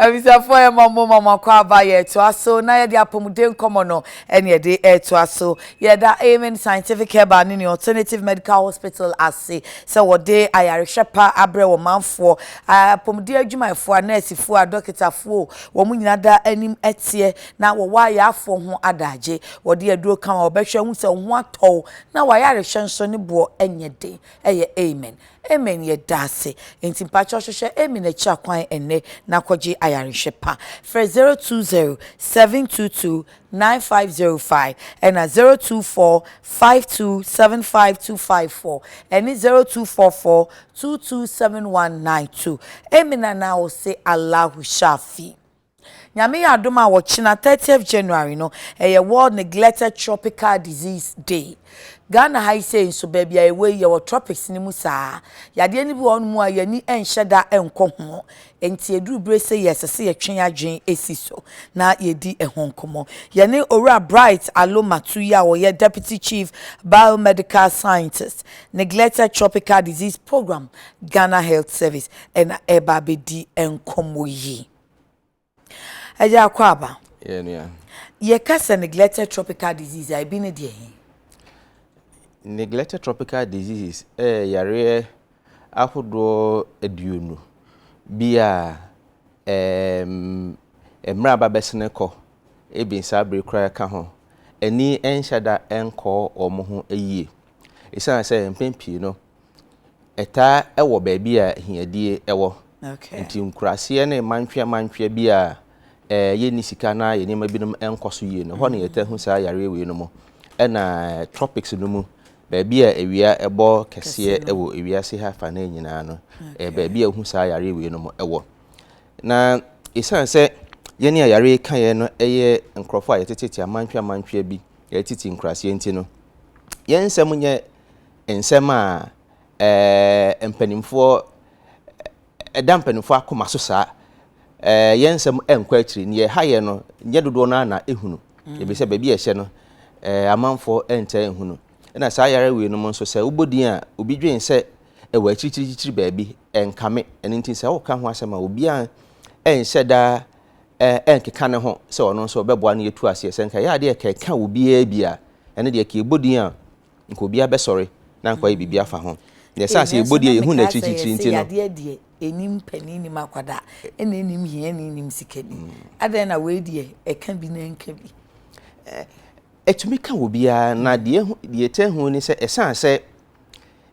Abisa for mama kwa ba ye to aso na ye de apomuden komo no ene ye de to aso ye da Amen Scientific Herbal ni Alternative Medical Hospital ase so wo de ayareshepa abre wo manfo apomuden adwumayfo nursefo adokitafo wo munyina da anim etie na wo wa ya afo ho adaje wo de aduro kan wo behwe hu se ho atɔ na wa yareshenso ne bo enye de eye Amen Amen ye dase enti mpacho hwehwe Amen e cha kwan enne na kwaji ayareshepa for 020-722-9505 and 024-5275-254 and 0244-227192 Amen na o say Allahu Shafi Nyame ya adoma wo china 30th January no a World Neglected Tropical Disease Day. Ghana ha say so baby a we ye tropics ni musa. Yade ni bi won mu a yani enhyeda enko ho. Enti eduru bre say yes say ye twen adwen esi so. Na ye di ehonkomo. Ye ne Ora Bright Alomatuya wo ye Deputy Chief Biomedical Scientist Neglected Tropical Disease Program Ghana Health Service and eba be di enkomo yi. Eja kwaba. Yeah. Ye kasa neglected tropical disease I been there. Neglected tropical diseases yare ahodo aduonu bia emra babesene ko ebinsa bre kra ka ho ani enhyada enko omo ho ayie esan se empempi no eta ewo ba bia hiadie ewo Okay. nti nkurase ne manhwe bia ye ni sika na ye nema binom enkoso yie no ho ne yeta hu sa yare we no mo na tropics no mu baabia ewia ebo kese ewo ewia se ha fa na nyina no baabia hu sa yare we no mo ewo na esan se ye ne yare kan ye no eye nkrofo a yetetete amanhwe bi ye titi nkurase nti no ye nsem nye nsem a empanimfo edampanimfo akoma so sa yensem enkwa akiri ne ha ye no nye dodo na ehunu ebe se baby ehye no amanfo enta ehunu na sa yare we no nso se ubodin a obi dwen se ewa akiri baby enkame enintin se wo ka ho asema obi a enhye da enkeka ne ho se ono nso obeboa na yetu ase se nka ya de ka obi a bia ene de ka ebodin a nka obi a besore na nka bibia afa ho ne sa se ebodin ehunu na akiri nti no enim panini makwada ene enim hie enim sikani adan na we die eka bi na nka bi etumi ka wo bia na de te hu ni se esan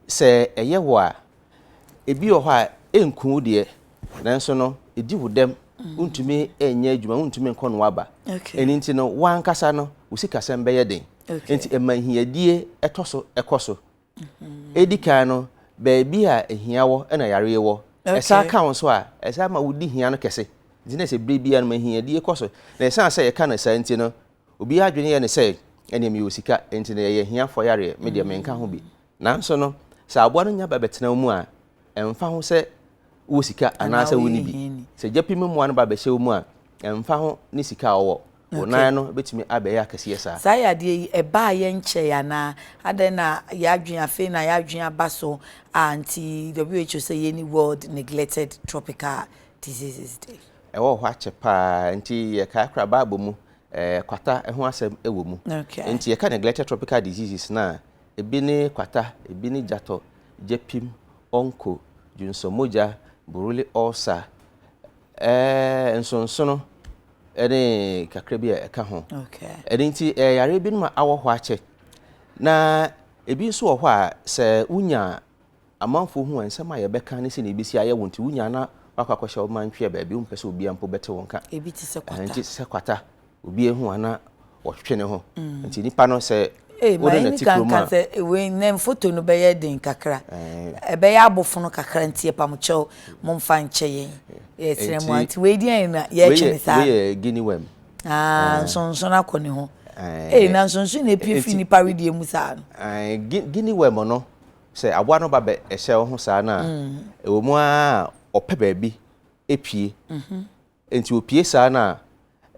se eye wo a ebi wo ha enku de nanso no edi wudem untumi enye adwuma untumi nko no aba eni nti no wankasa no usikasem be ye den enti emahiadie etoso ekoso edika no baby a ehia wo na yare wo esa ka so a esa ma wudi hia no kese dine se brebia no mahia die koso na esa se ye ka na sa nti no obi adwene ye ne se ene mi osika nti na ye hia fo yare me de menka ho bi nanso no sa abo no nya ba betena mu a emfa ho se wo sika anasa woni bi se japi memu an ba be hye mu a emfa ho ni sika wo onan no betimi abeya kase sa sa ya de e ba ye nche ya na ade na ya adwen afi na ya adwen abaso anti WHO say any World Neglected Tropical Diseases Day ewo ho achepa nti ye ka kra ba mu kwata ho asem ewo mu nti ye ka neglected tropical diseases na ebi ni kwata ebi ni jato jepim onko junsomoja buruli ulcer nsonsono ene kakra bi eka ho ene nti yare bi no awo ho ache na ebi nso wo ho a se unya amanfo hu ansema ye beka ne se ne bisi aye wonti unya na akwakwasha manhwe ba bi umpese obi ampo bete wonka ebi ti se kwata nti se kwata obi ehu ana wotwene ho nti nipa no se wona na tikroma se we nem photo no be ye den kakra e be ya abofono kakra nti e pamcho momfa nche ye etremu anti we di na ye twene sa we gini wem sonson akoni ho na sonson na piefi ni paridi emu sa no gini wem no se aboa no ba be ehye ho sa na ewo mu a ope ba bi epie enti opie sa na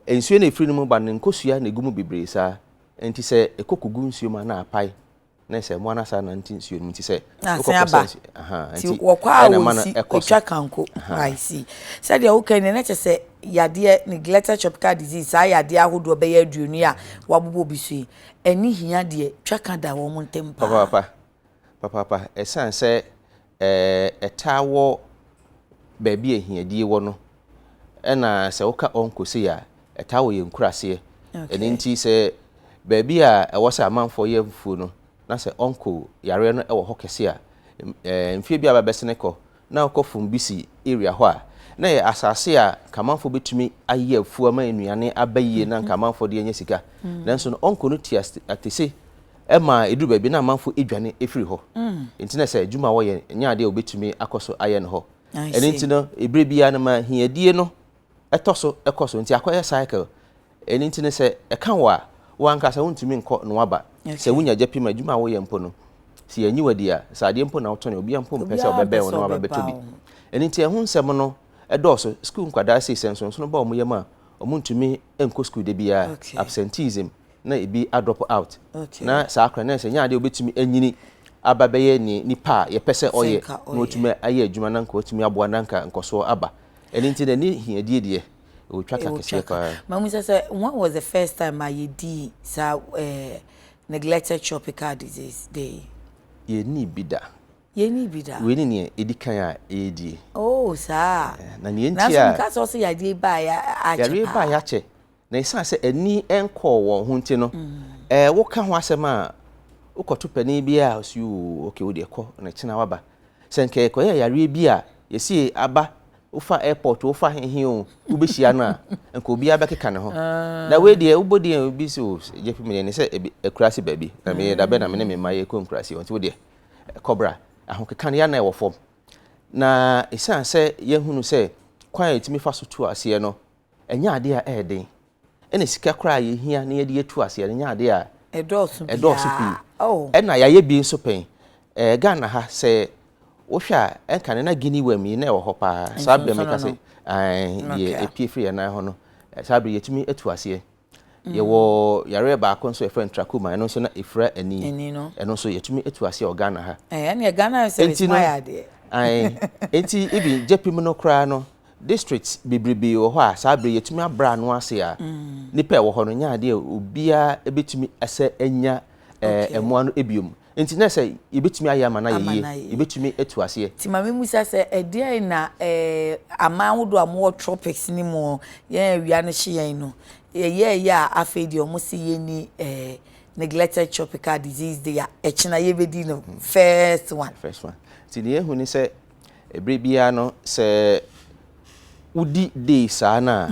ensuo na efiri no mu ba ne nkosua na egumu bibre sa enti se ekokugu nsuo ma na apai na se mo anasa na ntinsuo mu nti se ti wokwa wonsi etwa kanko I see said ya okay ne che se yade neglected tropical disease yade ahodo be ya aduonu a wabobo bisu eni hia de twa kan da wo mo ntem papa esan se etawo baabi ehiadie wo no na se woka onkosi ya etawo ye nkurase eni nti se baabi a ewosa amanfo ye mfuo no na se onko yare no ewo hokese a mfie bi ababesene ko na okofum bisi area ho a na ye asase a kamanfo betumi aye afuo ama enuane abaye na kamanfo de enya sika nanso no onko no ti atese ema edu baabi na amanfo edwane efiri ho enti na se adwuma wo ye nya ade obetumi akoso aye no ho eni nti no ebre bia na ma hiadie no etoso ekoso nti akoye cycle eni nti ne se eka wo a wankasa wontumi nko no waba se wunya japima adwuma wo ye mpo no si anyi wadi a saade mpo na wotone obi mpo mpese obebe wo no waba betobi eni nti ehun nsem no edoso school nkwada sei senso no ba omo yema omuntumi enko school de bia absenteeism na ebi drop out na sa akra na se nya ade obetumi anyini ababeye ni nipa ye pese oye na otumi aye adwuma na nka otumi aboa na nka nkoso aba eni nti na ni hiadie de o twa ka kese kwa mamu say when was the first time I did neglected tropical disease day ye ni bida we ni ne edikan a edi oh sa na ne enti a na so ka so ya die ba ya ache yare ba ya che na isa se ani enko wo ho nti no wo ka ho asem a ukoto pani bia osu okay wo de ko na china waba senke ko ya yare bia yesi aba ufa airport ufa hehe o ubehia no a enko bia bekeka ne ho na we de ubodi obi so jefi me ne se ekurase baabi na me da be na me ne me maye ko nkurase o nti wo de cobra ahokeka ne ya na e wo fom na isan se yehunu se kwan etimi fa so tu ase no enya ade a eden ene sika kra ye hia na ye de tu ase enya ade a edosu pi ena ya ye bi nso pen Ghana ha se wohwa enka ne na gini wami na e wo ho pa sabre me ka se ye epie free na ho no sabre yetimi etu ase ye wo yare ba ko nso e friend trachoma eno nso na efra ani eno nso yetimi etu ase o Ghana ha ene Ghana se inspired enti ibi jepim no kra no districts bibribi wo ho a sabre yetumi abra no ase a nipa e wo ho no nya ade obia ebetumi ase enya emoa no ebiom enti na say yebetumi ayama na ye yebetumi etu ase ti mame musa say ede na amawodo amo tropics ni mo ye awia no hye no ye ya afedi omo si ye ni neglected tropical disease they echina ye bedi no first one ti ne hu ni say ebre bia no say udi day sa na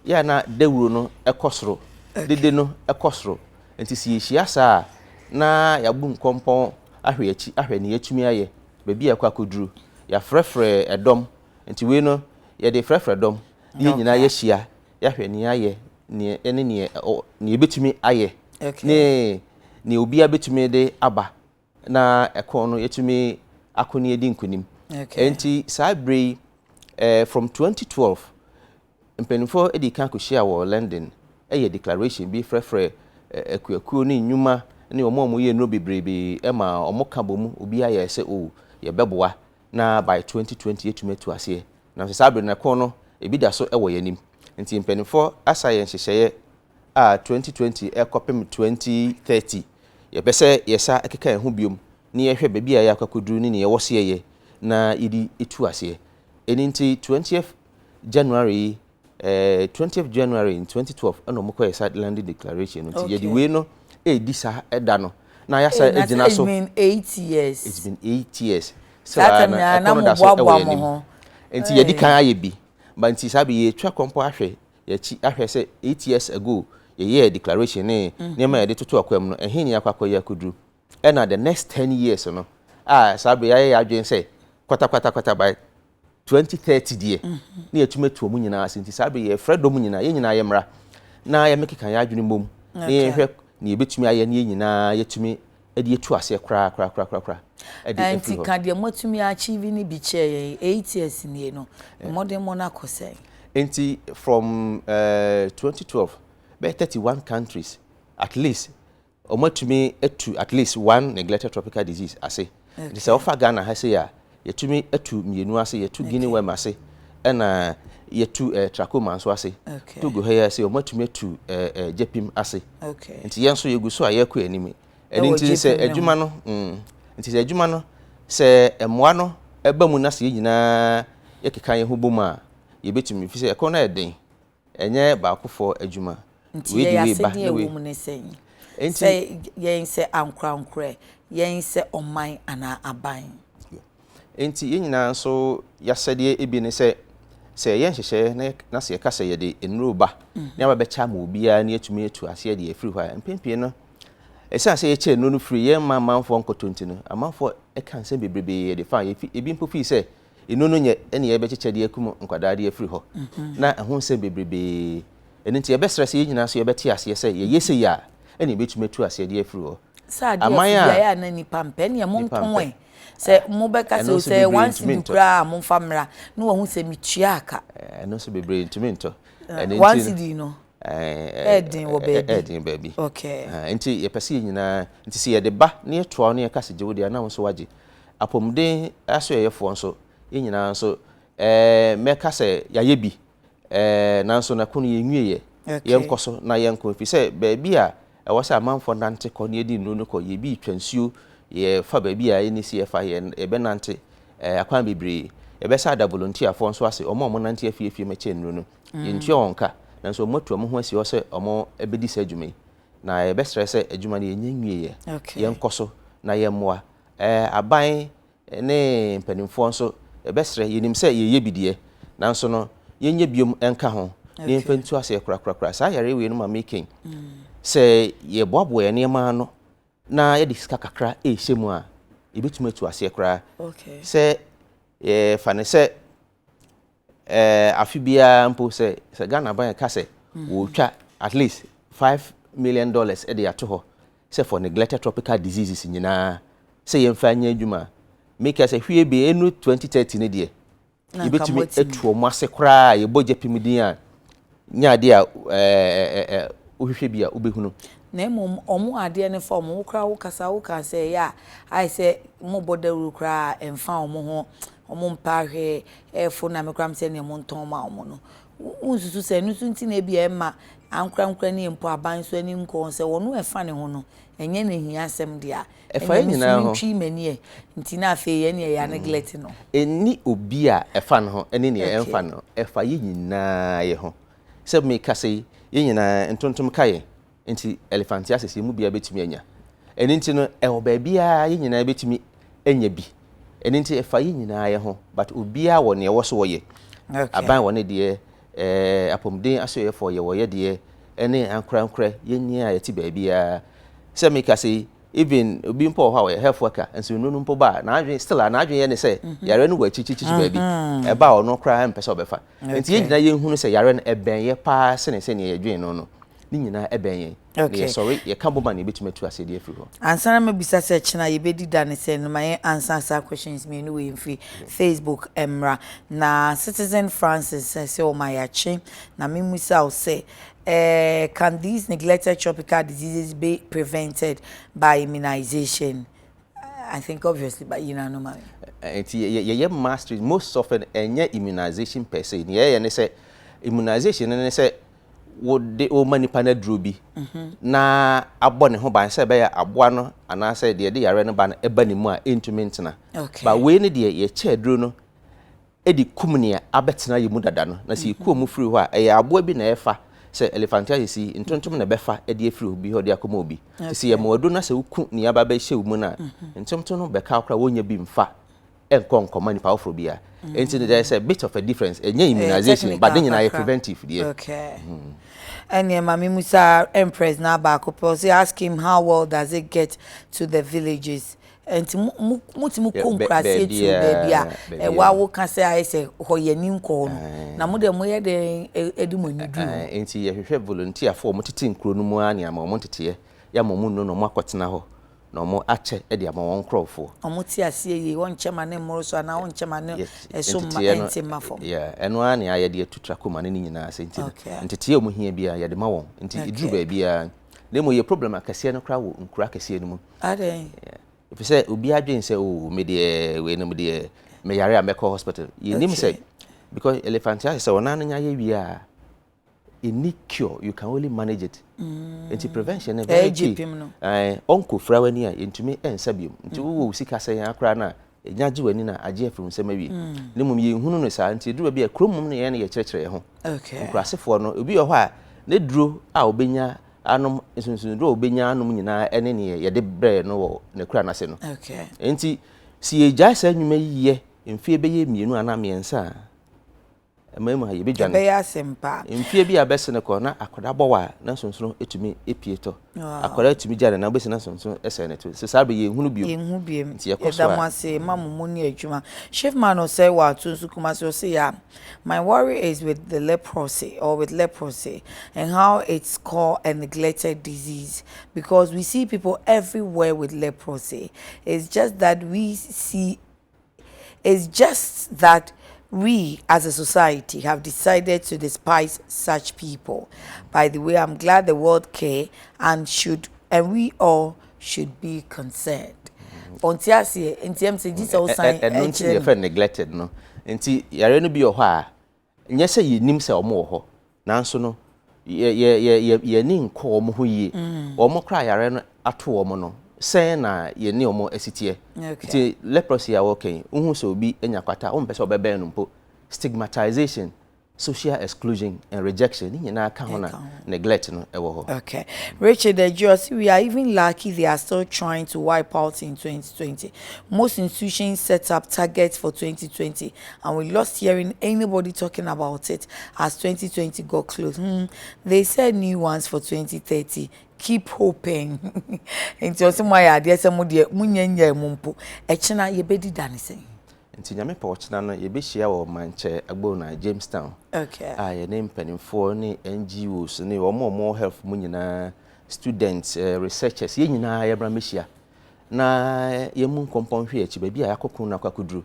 ya na dawuro no ekosoro dede no ekosoro enti si yehia sa na yabu nkompon ahwe ne yatumi aye bebi akwa koduru ya frefre edom enti we no ye de frefre dom ye nyina ye hia yahwe ne aye ne ene ne betumi aye ne obi abetumi de aba na ekon no yatumi akoni edi nkunim enti sabre from 2012 mpenifo edi kan ko share wo London eye declaration bi frefre akuakuo ni nyuma ni omo ye no bebrebe ema omo ka bomu obi aye se o ye beboa na by 2020 etumetu ase na sabre na ko no ebi da so ewo yanim nti mpenifo asa ye nhyehyeye a 2020 ekopem 2030 ye bese yesa ekeka ehu biom ni ye hwe bebi aye akwakoduru ni ye wose ye na idi etu ase eni nti 20th January 20th January in 2012 ano moko yesa landing declaration nti ye di we no disa eda no na ya sa ejina so it's been 8 years it's been 8 years so na mo boabo mo enti ye di kan aye bi ba nti sabi ye twa kompo ahwe ye chi ahwe se 8 years ago ye declaration ne ma ye de toto akwam no ehini akwakọ ye akuduru na the next 10 years no sabi ya adwen se kwata by 2030 die na yetumetu omu nyina ase nti sabi ye fredo mu nyina ye nyina ye mra na ye mekeka ya adwene mom na ye hwe na yebetumi aye na nyina yetumi edi etu ase kra enti ka de motumi achieve ni bi che 8 years ni no modern monarch say enti from 2012 by 31 countries at least omatumi etu at least one neglected tropical disease ase nti se ofa Ghana ha se ya yetumi etu mienu ase yetu Guinea worm ase na yetu trachoma nso ase Togo ha ya se omatumi etu jepim ase nti yenso yeguso ayekọ anime eni nti se adwuma no nti se adwuma no se emoa no eba mu na se nyina yekeka ye ho bom a yebetumi fi se ekọ na eden enye baakofo adwuma we di ba na we say yen say ankra yen say oman ana aban enti nyina so yasede ebi ne se yen hyehyɛ na se ka se yede enroba na ba becha ma obia na atumi atu ase de afiri hɔ mpempie no esa se ye che no free yen manfo nkotonti no amanfo e kan se bebrebe de fa ebi mpo fi se eno no nye ene ye becheche de akum nkwadaa de afiri hɔ na ɛho se bebrebe eni nti ye be stress ye nyina so ye beti ase se ye yese ya ene betumi atu ase de afiri hɔ sa de ya na ni pampe ne mo ntonwe se mo be ka se once dukra mo famra no wo hu se mitua aka eno so bebrebe ntumi nto once di no edin wo baby okay enti ye pese nyina nti se ye de ba ne ye toa ne ye ka se je wo de na wo so wage apomden aso ye fo nso ye nyina nso me ka se yaye bi nanso na kono ye nwie ye nkoso na ye nko fi se baby a ɛwɔ sɛ amanfo nante kɔ ne edi no kɔ ye bi twansuo ye fa baby a ni si ye fa ye be nante akwan bebre ye be sa da volunteer fo nso ase omo nante afie me che no ye ntua wonka nanso moto mo ho asi o se omo ebedi sa adwuma na ye be stress adwuma ne ye nwie ye nkoso na ye moa aban ne mpanimfo nso ye be stress ye nim se ye bidie nanso no ye nya biom enka ho ne mfantu ase krakrakra sa yare we no ma making se ye boabo ye niema no na ye disika kakra hyemu a ye betuma tu ase kra se ye fa ne se afibia mpo se Ghana ban ka se wo twa at least $5 million e de ato ho se for neglected tropical diseases nyina se ye mfa nya adwuma make se hwie be enu 2030 ne de ye betumi etu mo ase kra ye boje pimidin a nya de a ohwehwe bia obehunu na emom omo ade ne form wo kra wo kasa wo ka se ya ai se mo bodaru kra emfa omo ho omo mpahwe efo na mekram se ne mo nton ma omo no unsusu se nusu nti na bia ema ankra ne mpo aban so ani nko se wono efa ne ho no enye ne hia asem dia efa nyina ho ntwi mani nti na afa ye ne ya neglect no eni obi a efa ne ho eni ne emfa no efa ye nyina ye ho se me ka se ye nyina ntontom kaye nti elefantia sese mu bia betumi anya eni nti no e oba bia ye nyina betumi anya bi eni nti efa ye nyina ye ho but obia wo ne wo so wo ye aban wo ne de apomden aso ye for ye wo ye de ene ankra ye nia ye ti ba bia se me ka se even obi mpo ho ye health worker enso nunu mpo ba na adwen still na adwen ye ne se yare no wa chichichi ba bi e ba ono kra empese obefa nti ye nyina ye hunu se yare no eben ye pa se ne ye dwen no ni nyina eben ye ye sorry ye ka boma ne betuma tu ase de afiri ho ansana mabisa se china ye bedi da ne se no my answer sa questions me no we free Facebook emra na citizen Francis say o my achi na me musa o say can these neglected tropical diseases be prevented by immunization? I think obviously, but you know, normally. Ye mastery most often enye immunization per se. Ye say immunization ne say would the o mani pana drubi na abo ne ho ban say be ya aboa no ana say de yare no ban eba ne mu a entumi ntena. But we ne de ye che dro no edi kumnia abetena ye mu dada no na se ku mu free ho a ye aboa bi na efa se elephantia yesi ntontom na befa e de afiri obi ho de akoma obi se ye mawado na se wuku ni aba ba hye mu na ntomtom no beka akra wonya bi mfa enkonkoma ni powerful bia enti there is a bit of a difference enye immunization but then na preventive there. Okay. And mami musa empress na ba ko say ask him how well does it get to the villages enti mutimu konkrase tu baby a wa wo ka say ai say hoyani nko no na mo de mo ye de edumani du enti ye hwehwe volunteer for mo tete nkro no mu ani ama mo tete ya mo mu no mo akotena ho na mo ache e de ama won krofo omo ti ase ye won chema ne moro so na won chema ne eso ma enti mafo eno ani aye de atutra koma ne nyina ase enti ntete omo hia bia ye de ma won enti idru ba bia Nemo ye problem akese no kra wo nkura akese no mu. Ade. If you say obi adwen say oh me de we no me de me yare ameko hospital. Ye nim say because elephantiasis say ona no nya ye wi a any cure you can only manage it. Enti prevention e very key. Onko fra wani a entumi ensa biom. Nti wo sika say akra na enyaje wani na age afrum se mawi. Nemo ye hunu no sa nti duro bia kromum no ye na ye kyerɛkyerɛ ho. Okay. Nkurasefo no obi yo ho a ne duro a obenya anom sunsun duro obenya anom nyina ene ne ye de brɛ no wo ne kura na se no. Okay. Enti si ye gya sa nwuma yiye mfie beye mienu ana miensa emamu ha ye bedwane be ya sempa mfie bi abese ne ko na akoda bowa na sunsun etumi epie to akoda etumi gya na obese na sunsun ese ne to se sabe ye hunu bio nti ye koso a damase mamumu ni adwuma chef man o say wa tunsu kuma so say ya my worry is with the leprosy and how it's called a neglected disease because we see people everywhere with leprosy. It's just that we as a society have decided to despise such people. By the way, I'm glad the world care and we all should be concerned. Ontiasi ntiem se this all sign and you feel neglected no. Nti yare no bi o ho a nye se yenim se omo ho. Nanso no ye ni nko omo ho yie. Omo kra yare no ato omo no. Say na ye ni omo esitie. Ti leprosy a working. Unhu so obi enyakwata o mpese obebe no mpo. Stigmatization, social exclusion and rejection ni na ka ho na neglect no ewo ho. Okay. Richard Adekye, we are even lucky they are still trying to wipe out in 2020. Most institutions set up targets for 2020 and we lost hearing anybody talking about it as 2020 got close. They said new ones for 2030. Keep hoping. Into somewhere idea some de munyanya mumpo. Echina ye bedi danise. Nti nyame pa ochina no ye be hia wo manche agbo na Jamestown. Okay. Ye name penifo ni NGOs ni omo health mu nyina students researchers ye nyina ye bra mehia. Na ye mu nkompon hwe achi ba bi a yakokun na kwakuduru.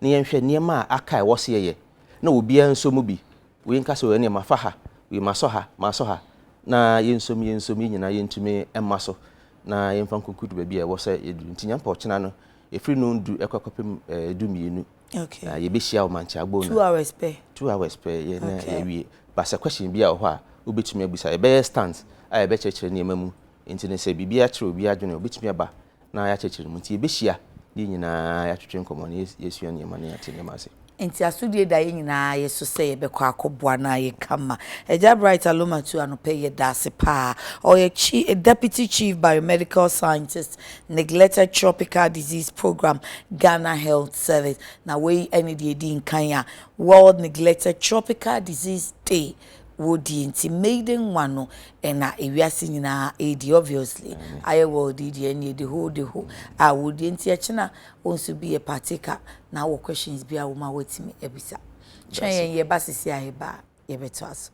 Ni ye hwe niema aka e wose ye. Na obi anso mu bi. We nka so ne mafa ha, we maso ha. Na yensom nyina yentumi emaso na yemfa nkokudu ba bi a wo se edu ntinya mpa ochina no efiri no ndu ekokopem du mienu. Okay. Ye be hia o mancha agbo na 2 hours per ye na ye wie ba se question bi a ho a obetumi abusa e be stance a ye be chekere ne mamu nti ne se bibia kire obi adwene obetumi aba na ya chekere mu nti ye be hia ye nyina ya twetwe nkomo na yesu ne ma na ya tene ma se enti asudie da ye nyina yeso se ye be kwa akobua na ye kama eja bright aloma tu anope ye dase pa or a deputy chief biomedical scientist neglected tropical disease program Ghana Health Service na we any dey in Kenya World Neglected Tropical Disease Day wodi enti maiden one no na ewiase nyina edi obviously aye world di any the whole a wodi enti e china onso be a partaker na wo questions bi a wo ma wetimi ebisa twen ye basisi ahe ba ye beto aso